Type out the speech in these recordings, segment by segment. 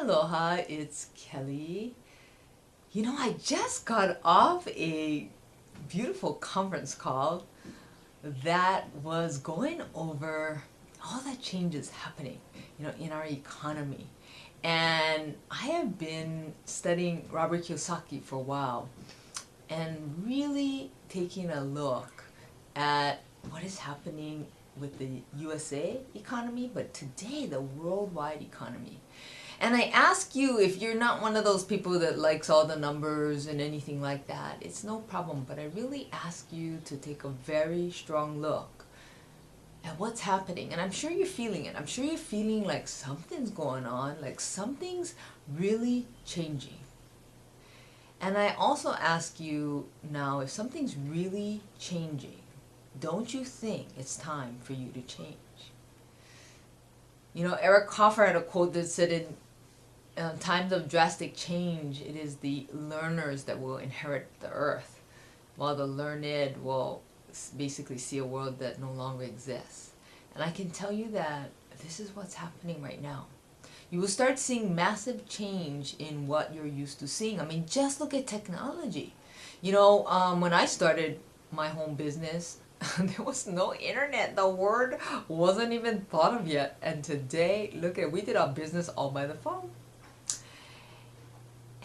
Aloha, it's Kelly. You know, I just got off a beautiful conference call that was going over all the changes happening, in our economy. And I have been studying Robert Kiyosaki for a while and really taking a look at what is happening with the USA economy, but today the worldwide economy. And I ask you, if you're not one of those people that likes all the numbers and anything like that, it's no problem. But I really ask you to take a very strong look at what's happening. And I'm sure you're feeling it. I'm sure you're feeling like something's going on, like something's really changing. And I also ask you now, if something's really changing, don't you think it's time for you to change? You know, Eric Hoffer had a quote that said, in times of drastic change, it is the learners that will inherit the earth, while the learned will basically see a world that no longer exists. And I can tell you that this is what's happening right now. You will start seeing massive change in what you're used to seeing. I mean, just look at technology. When I started my home business, there was no internet. The word wasn't even thought of yet. And today, we did our business all by the phone.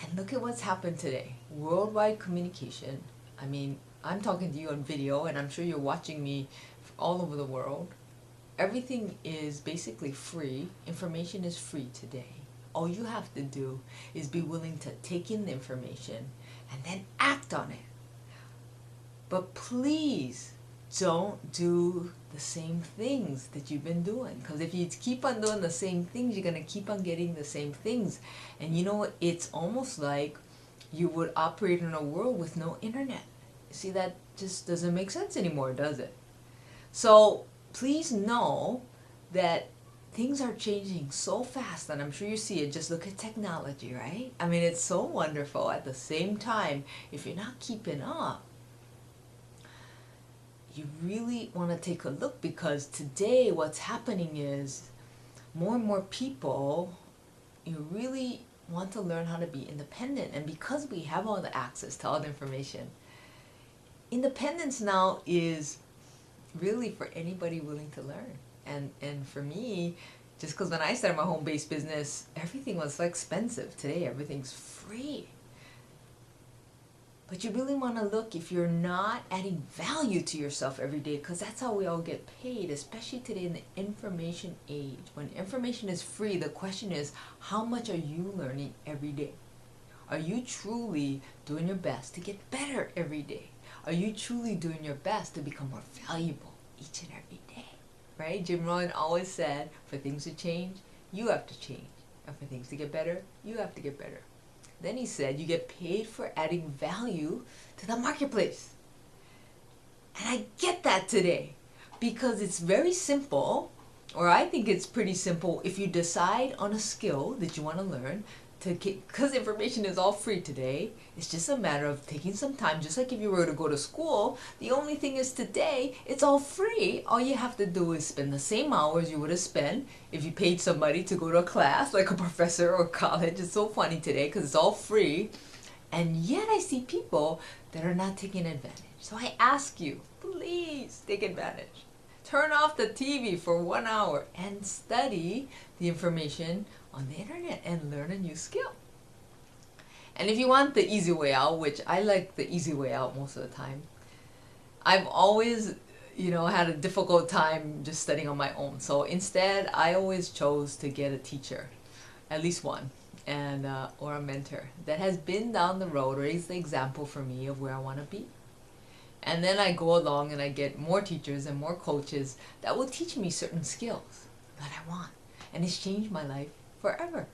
And look at what's happened today. Worldwide communication. I mean, I'm talking to you on video, and I'm sure you're watching me all over the world. Everything is basically free. Information is free today. All you have to do is be willing to take in the information and then act on it. But please, don't do the same things that you've been doing, because if you keep on doing the same things, you're going to keep on getting the same things. And you know what, it's almost like you would operate in a world with no internet. See, that just doesn't make sense anymore, does it? So please know that things are changing so fast, and I'm sure you see it. Just look at technology, right? I mean, it's so wonderful. At the same time, if you're not keeping up, you really want to take a look, because today what's happening is more and more people, you really want to learn how to be independent. And because we have all the access to all the information, independence now is really for anybody willing to learn. And for me, just because when I started my home-based business, everything was so expensive. Today everything's free. But you really want to look if you're not adding value to yourself every day, because that's how we all get paid, especially today in the information age. When information is free, the question is, how much are you learning every day? Are you truly doing your best to get better every day? Are you truly doing your best to become more valuable each and every day? Right? Jim Rohn always said, for things to change, you have to change. And for things to get better, you have to get better. Then he said, you get paid for adding value to the marketplace. And I get that today, because it's very simple, or I think it's pretty simple, if you decide on a skill that you want to learn, because information is all free today. It's just a matter of taking some time. Just like if you were to go to school, the only thing is today, it's all free. All you have to do is spend the same hours you would have spent if you paid somebody to go to a class, like a professor or college. It's so funny today because it's all free. And yet I see people that are not taking advantage. So I ask you, please take advantage. Turn off the TV for 1 hour and study the information on the internet and learn a new skill. And if you want the easy way out, which I like the easy way out most of the time, I've always, had a difficult time just studying on my own. So instead, I always chose to get a teacher, at least one, and or a mentor that has been down the road, or is the example for me of where I want to be. And then I go along and I get more teachers and more coaches that will teach me certain skills that I want. And it's changed my life forever.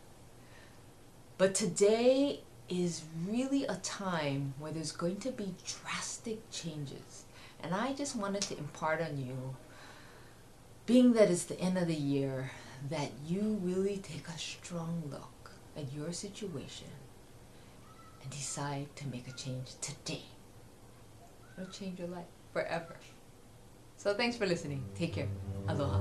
But today is really a time where there's going to be drastic changes. And I just wanted to impart on you, being that it's the end of the year, that you really take a strong look at your situation and decide to make a change today. It'll change your life forever. So thanks for listening. Take care. Aloha.